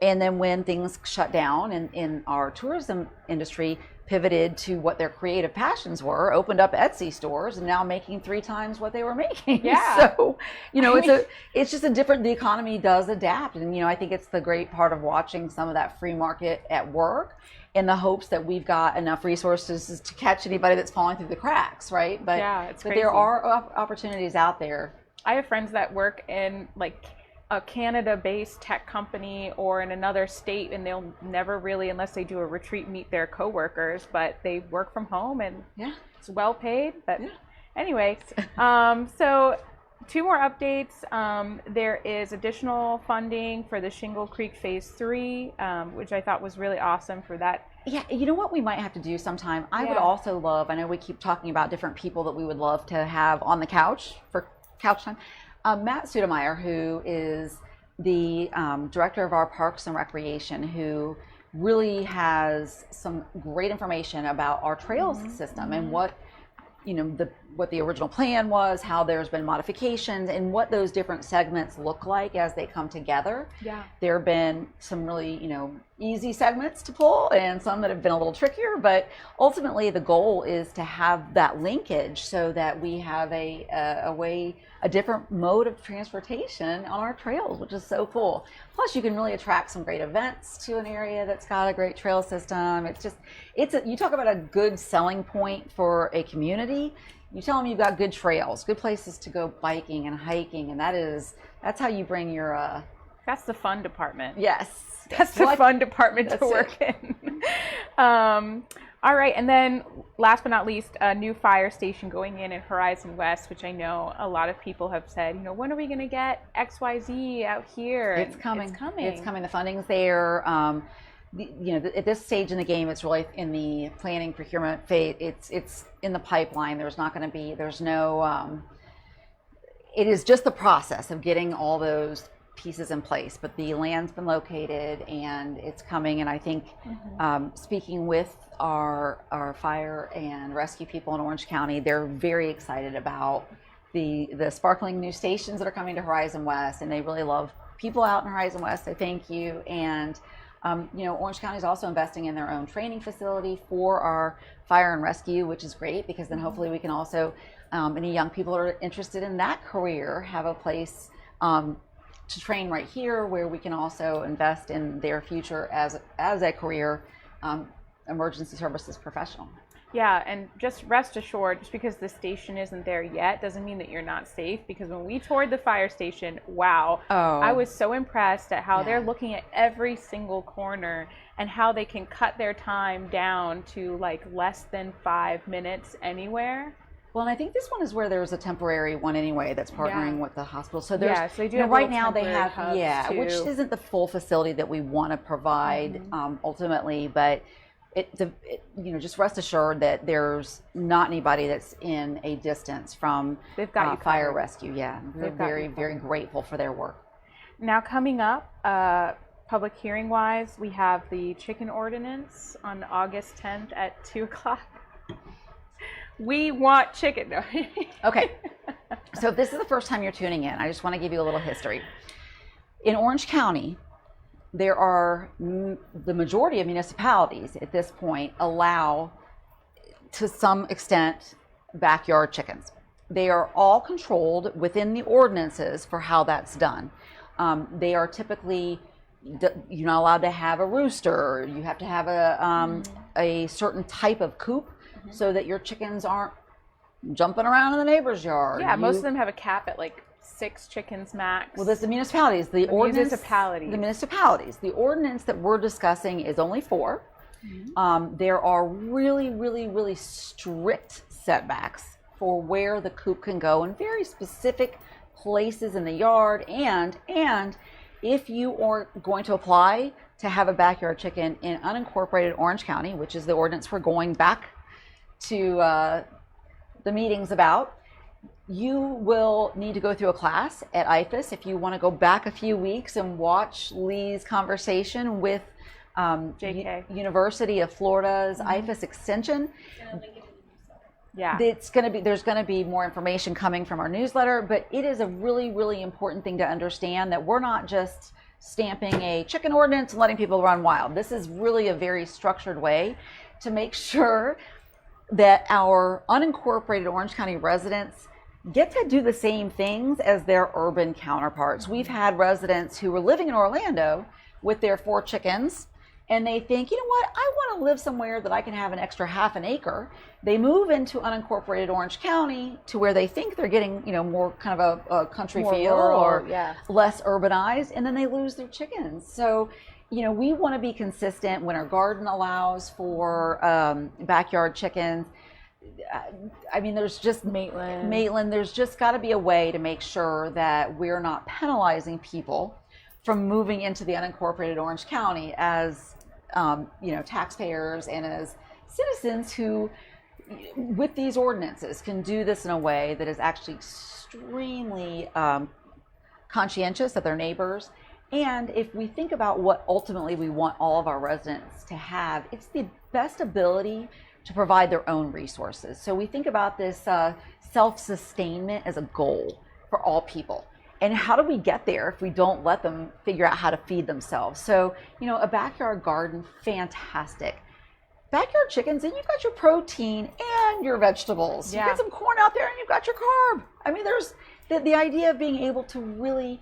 and then when things shut down in our tourism industry, pivoted to what their creative passions were, opened up Etsy stores, and now making 3 times what they were making. Yeah. So, it's just a different, the economy does adapt. And, I think it's the great part of watching some of that free market at work, in the hopes that we've got enough resources to catch anybody that's falling through the cracks, right? But, it's crazy. There are opportunities out there. I have friends that work in like a Canada-based tech company or in another state, and they'll never really, unless they do a retreat, meet their coworkers, but they work from home, and it's well paid. But anyway, so 2 more updates. There is additional funding for the Shingle Creek Phase 3, which I thought was really awesome for that. Yeah, you know what we might have to do sometime? I would also love, I know we keep talking about different people that we would love to have on the couch for couch time. Matt Sudemeyer, who is the director of our Parks and Recreation, who really has some great information about our trails system and what the original plan was, how there's been modifications, and what those different segments look like as they come together. Yeah. There have been some really, easy segments to pull and some that have been a little trickier, but ultimately the goal is to have that linkage so that we have a different mode of transportation on our trails, which is so cool. Plus you can really attract some great events to an area that's got a great trail system. You talk about a good selling point for a community. You tell them you've got good trails, good places to go biking and hiking, and that's how you bring your that's the fun department. Yes. That's the fun department to work in. All right, and then last but not least, a new fire station going in Horizon West, which I know a lot of people have said, when are we going to get XYZ out here? It's coming. It's coming. The funding's there. At this stage in the game, it's really in the planning procurement phase. It's in the pipeline. There's no. It is just the process of getting all those pieces in place, but the land's been located and it's coming. And I think speaking with our fire and rescue people in Orange County, they're very excited about the sparkling new stations that are coming to Horizon West, and they really love people out in Horizon West. So thank you. And Orange County is also investing in their own training facility for our fire and rescue, which is great, because then hopefully we can also any young people that are interested in that career have a place to train right here, where we can also invest in their future as a career emergency services professional. Yeah, and just rest assured, just because the station isn't there yet doesn't mean that you're not safe, because when we toured the fire station, I was so impressed at how they're looking at every single corner and how they can cut their time down to like less than 5 minutes anywhere. Well, and I think this one is where there's a temporary one anyway that's partnering with the hospital. So there's, so they do have right now they have, too. which isn't the full facility that we want to provide ultimately, but just rest assured that there's not anybody that's in a distance from They've got you fire covered. Rescue. Yeah, we're very, very grateful for their work. Now coming up, public hearing wise, we have the chicken ordinance on August 10th at 2:00. We want chicken. No. Okay, so if this is the first time you're tuning in, I just want to give you a little history. In Orange County, there are the majority of municipalities at this point allow, to some extent, backyard chickens. They are all controlled within the ordinances for how that's done. They are typically, you're not allowed to have a rooster. You have to have a certain type of coop so that your chickens aren't jumping around in the neighbor's yard. Yeah, most of them have a cap at like 6 chickens max. Well, that's the municipalities. The ordinance, municipalities. The municipalities. The ordinance that we're discussing is only 4. There are really, really, really strict setbacks for where the coop can go in very specific places in the yard. And if you are going to apply to have a backyard chicken in unincorporated Orange County, which is the ordinance we're going back to the meetings about, you will need to go through a class at IFAS. If you want to go back a few weeks and watch Lee's conversation with University of Florida's IFAS extension, there's going to be more information coming from our newsletter, but it is a really, really important thing to understand that we're not just stamping a chicken ordinance and letting people run wild. This is really a very structured way to make sure that our unincorporated Orange County residents get to do the same things as their urban counterparts. We've had residents who were living in Orlando with their 4 chickens, and they think, you know what, I want to live somewhere that I can have an extra half an acre. They move into unincorporated Orange County to where they think they're getting, more kind of a country More feel rural, or yeah. less urbanized, and then they lose their chickens. So, we want to be consistent when our garden allows for backyard chickens. I mean, there's just Maitland, there's just got to be a way to make sure that we're not penalizing people from moving into the unincorporated Orange County as taxpayers and as citizens who, with these ordinances, can do this in a way that is actually extremely conscientious of their neighbors. And if we think about what ultimately we want all of our residents to have, it's the best ability to provide their own resources. So we think about this self-sustainment as a goal for all people. And how do we get there if we don't let them figure out how to feed themselves? So, a backyard garden, fantastic. Backyard chickens, and you've got your protein and your vegetables. Yeah. You get some corn out there and you've got your carb. I mean, there's the idea of being able to really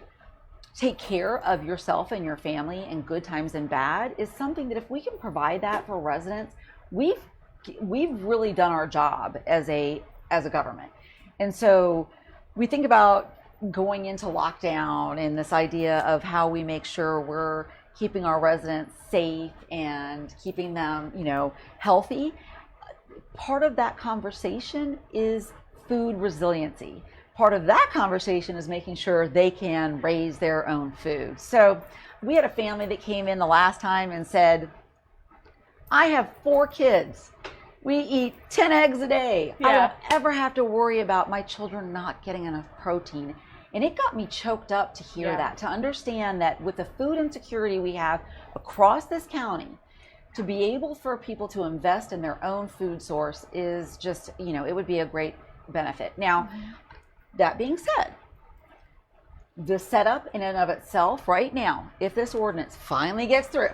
take care of yourself and your family in good times and bad is something that if we can provide that for residents, we've really done our job as a government. And so we think about going into lockdown and this idea of how we make sure we're keeping our residents safe and keeping them, healthy. Part of that conversation is food resiliency. Part of that conversation is making sure they can raise their own food. So we had a family that came in the last time and said, I have 4 kids. We eat 10 eggs a day. Yeah. I don't ever have to worry about my children not getting enough protein. And it got me choked up to hear that, to understand that with the food insecurity we have across this county, to be able for people to invest in their own food source is just, it would be a great benefit. Now, that being said, the setup in and of itself right now, if this ordinance finally gets through,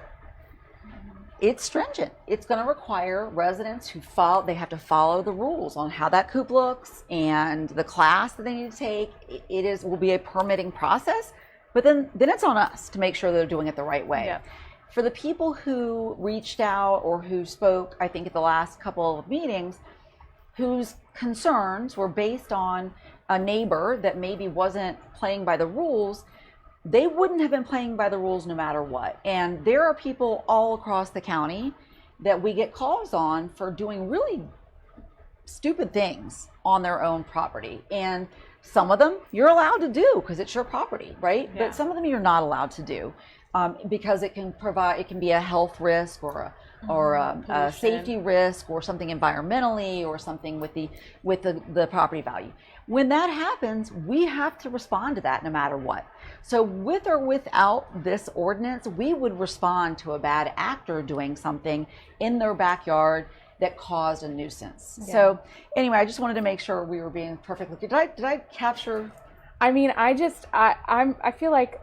it's stringent. It's going to require residents who they have to follow the rules on how that coop looks and the class that they need to take. Will be a permitting process, but then it's on us to make sure they're doing it the right way. Yeah. For the people who reached out or who spoke, I think at the last couple of meetings, whose concerns were based on a neighbor that maybe wasn't playing by the rules, they wouldn't have been playing by the rules no matter what. And there are people all across the county that we get calls on for doing really stupid things on their own property. And some of them you're allowed to do because it's your property, right? Yeah. But some of them you're not allowed to do because it can be a health risk or a safety risk or something environmentally or something with the property value. When that happens, we have to respond to that no matter what. So with or without this ordinance, we would respond to a bad actor doing something in their backyard that caused a nuisance. Yeah. So anyway, I just wanted to make sure we were being perfectly good. Did I capture? I mean, I feel like,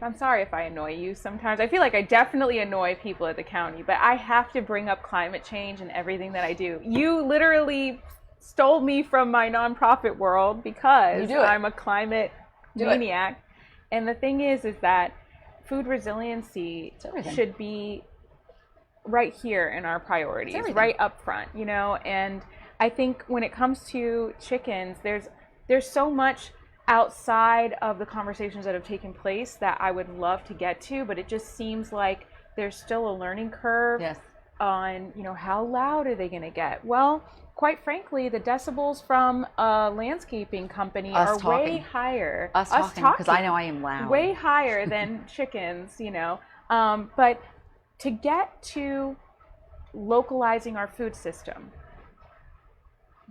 I'm sorry if I annoy you sometimes. I feel like I definitely annoy people at the county, but I have to bring up climate change in everything that I do. You literally stole me from my nonprofit world because I'm a climate maniac. And the thing is that food resiliency should be right here in our priorities, right up front, and I think when it comes to chickens, there's so much outside of the conversations that have taken place that I would love to get to, but it just seems like there's still a learning curve on, how loud are they going to get? Well, quite frankly, the decibels from a landscaping company are way higher. Us talking, because I know I am loud. Way higher than chickens, but to get to localizing our food system,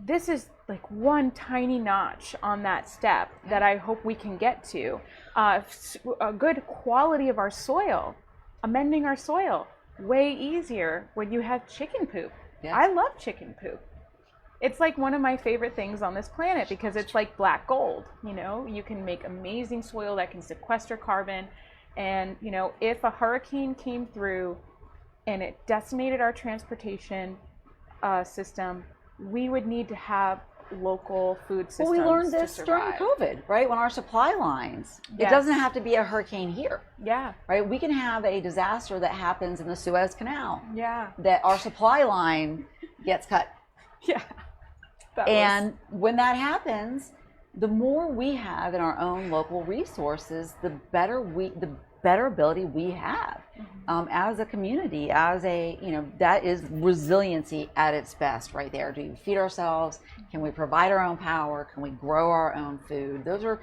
this is like one tiny notch on that step that I hope we can get to. A good quality of our soil, amending our soil, way easier when you have chicken poop. Yes. I love chicken poop. It's like one of my favorite things on this planet because it's like black gold. You can make amazing soil that can sequester carbon. And, if a hurricane came through and it decimated our transportation system, we would need to have local food systems. Well, we learned to this during survive. COVID, right? When our supply lines, Yes. it doesn't have to be a hurricane here, Yeah. right? We can have a disaster that happens in the Suez Canal, Yeah. that our supply line gets cut. Yeah. And when that happens, the more we have in our own local resources, the better ability we have as a community, that is resiliency at its best right there. Do we feed ourselves? Can we provide our own power? Can we grow our own food? Those are,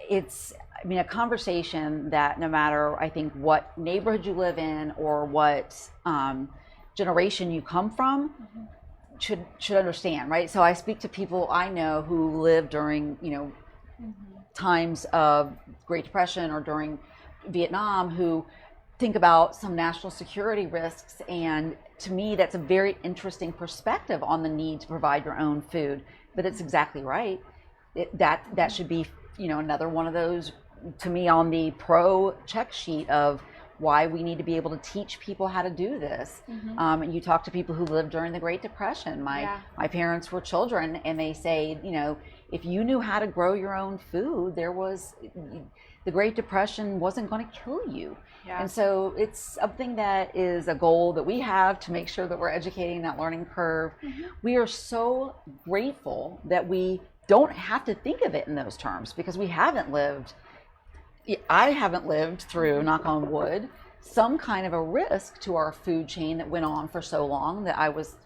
it's a conversation that no matter, I think, what neighborhood you live in or what generation you come from, should understand, right? So I speak to people I know who lived during, times of Great Depression or during Vietnam, who think about some national security risks. And to me, that's a very interesting perspective on the need to provide your own food. But it's exactly right. That should be, another one of those, to me, on the pro check sheet of why we need to be able to teach people how to do this. And you talk to people who lived during the Great Depression. My parents were children, and they say, if you knew how to grow your own food, the Great Depression wasn't going to kill you. Yeah. And so it's something that is a goal that we have to make sure that we're educating that learning curve. We are so grateful that we don't have to think of it in those terms, because I haven't lived through, knock on wood, some kind of a risk to our food chain that went on for so long that I was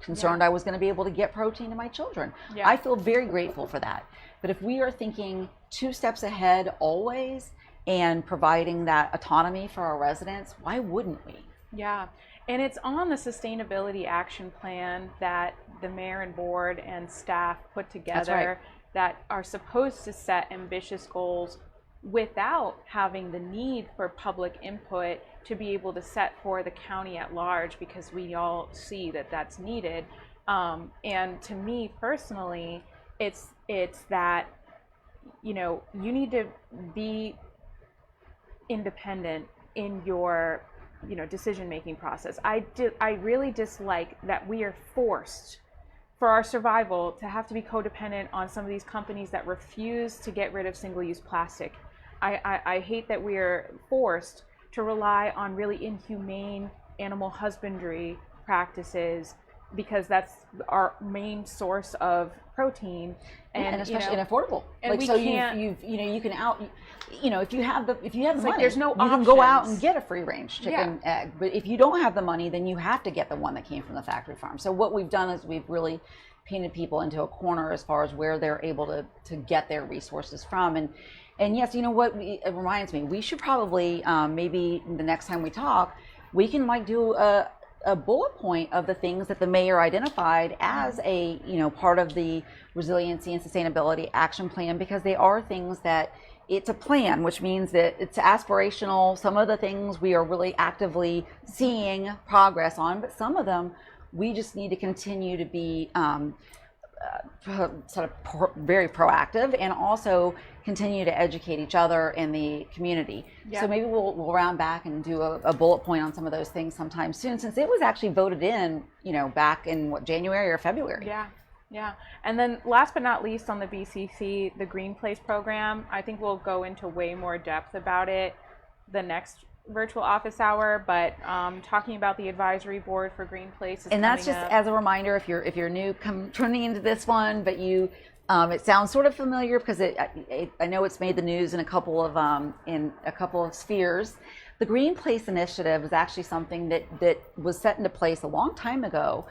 concerned I was going to be able to get protein to my children. I feel very grateful for that. But if we are thinking 2 steps ahead always and providing that autonomy for our residents, why wouldn't we? Yeah, and it's on the sustainability action plan that the mayor and board and staff put together that are supposed to set ambitious goals without having the need for public input to be able to set for the county at large, because we all see that that's needed. And to me personally, it's that, you need to be independent in your, decision-making process. I really dislike that we are forced, for our survival, to have to be codependent on some of these companies that refuse to get rid of single-use plastic. I hate that we are forced to rely on really inhumane animal husbandry practices, because that's our main source of protein, and especially affordable. And like, we so can't, you can if you have the money, like there's no you options. can go out and get a free range chicken egg. But if you don't have the money, then you have to get the one that came from the factory farm. So what we've done is we've really painted people into a corner as far as where they're able to get their resources from. And yes, it reminds me, we should probably, maybe the next time we talk, we can do a bullet point of the things that the mayor identified as a, part of the resiliency and sustainability action plan, because they are things that it's a plan, which means that it's aspirational. Some of the things we are really actively seeing progress on, but some of them we just need to continue to be very proactive, and also continue to educate each other and the community. So maybe we'll round back and do a bullet point on some of those things sometime soon, since it was actually voted in, back in January or February. Yeah. And then last but not least, on the BCC, the Green Place program, I think we'll go into way more depth about it the next virtual office hour, but talking about the advisory board for Green Place is and that's just up. As a reminder, if you're new, turning into this one, but it sounds sort of familiar because I know it's made the news in a couple of spheres. The Green Place initiative is actually something that was set into place a long time ago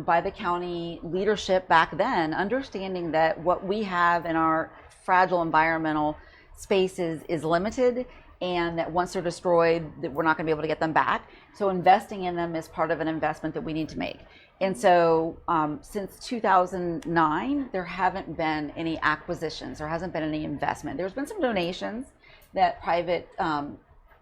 by the county leadership back then, understanding that what we have in our fragile environmental spaces is limited, and that once they're destroyed, that we're not going to be able to get them back. So investing in them is part of an investment that we need to make. And so since 2009, there haven't been any acquisitions. There hasn't been any investment. There's been some donations that private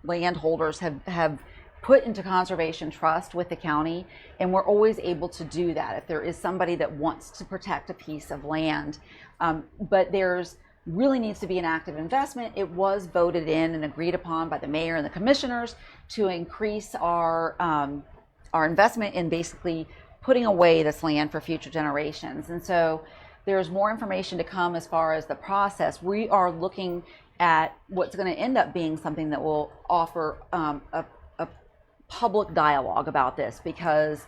landholders have put into conservation trust with the county, and we're always able to do that if there is somebody that wants to protect a piece of land. But there's really needs to be an active investment. It was voted in and agreed upon by the mayor and the commissioners to increase our investment in basically putting away this land for future generations. And so there's more information to come as far as the process. We are looking at what's going to end up being something that will offer a public dialogue about this, because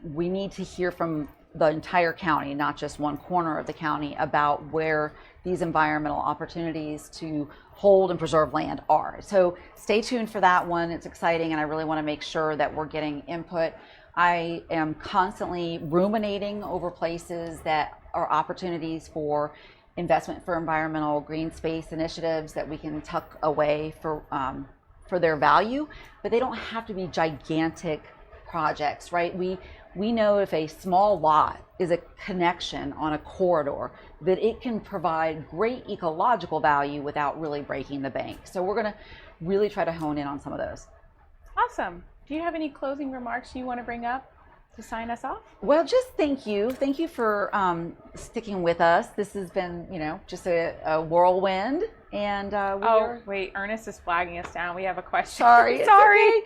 we need to hear from the entire county, not just one corner of the county, about where these environmental opportunities to hold and preserve land are. So stay tuned for that one. It's exciting, and I really want to make sure that we're getting input. I am constantly ruminating over places that are opportunities for investment for environmental green space initiatives that we can tuck away for their value, but they don't have to be gigantic projects, right? We know if a small lot is a connection on a corridor, that it can provide great ecological value without really breaking the bank. So we're going to really try to hone in on some of those. Awesome. Do you have any closing remarks you want to bring up to sign us off? Well, just thank you. Thank you for sticking with us. This has been, just a whirlwind. And wait, Ernest is flagging us down. We have a question. Sorry. Sorry.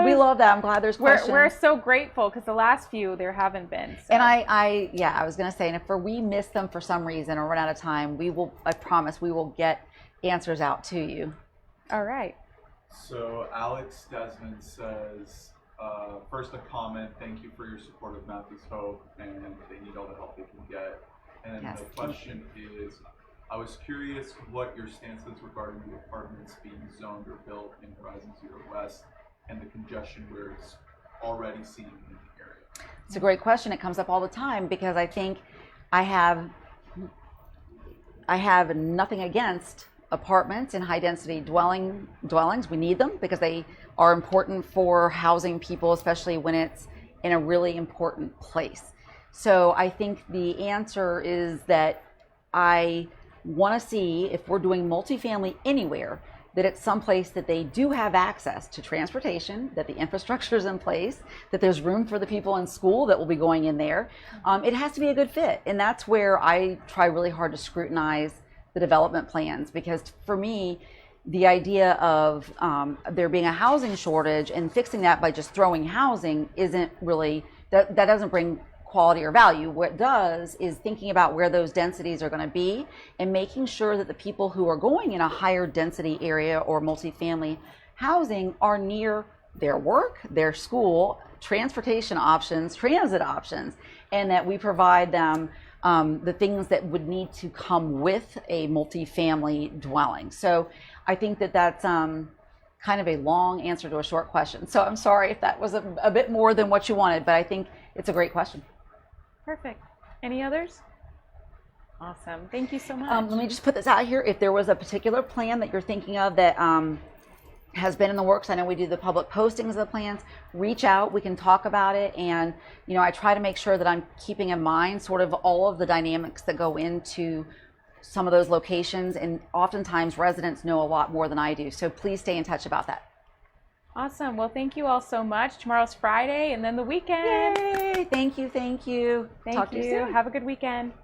We love that. I'm glad there's questions. We're so grateful, because the last few there haven't been. So. And I was going to say, and if we miss them for some reason or run out of time, I promise we will get answers out to you. All right. So Alex Desmond says, first a comment, thank you for your support of Matthew's Hope, and they need all the help they can get. And yes, the question is, I was curious what your stance is regarding the apartments being zoned or built in Horizon 0 West and the congestion we're already seeing in the area. It's a great question. It comes up all the time, because I think I have nothing against apartments and high density dwellings. We need them because they are important for housing people, especially when it's in a really important place. So I think the answer is that I want to see, if we're doing multifamily anywhere, that it's someplace that they do have access to transportation, that the infrastructure is in place, that there's room for the people in school that will be going in there. It has to be a good fit. And that's where I try really hard to scrutinize the development plans, because for me, the idea of there being a housing shortage and fixing that by just throwing housing isn't really, that doesn't bring quality or value. What it does is thinking about where those densities are going to be and making sure that the people who are going in a higher density area or multifamily housing are near their work, their school, transportation options, transit options, and that we provide them the things that would need to come with a multifamily dwelling. So I think that that's kind of a long answer to a short question. So I'm sorry if that was a bit more than what you wanted, but I think it's a great question. Perfect. Any others? Awesome. Thank you so much. Let me just put this out here. If there was a particular plan that you're thinking of that has been in the works, I know we do the public postings of the plans, reach out, we can talk about it. And I try to make sure that I'm keeping in mind sort of all of the dynamics that go into some of those locations, and oftentimes residents know a lot more than I do, so please stay in touch about that. Awesome. Well, thank you all so much. Tomorrow's Friday and then the weekend. Yay! Thank you. Talk to you soon. Have a good weekend.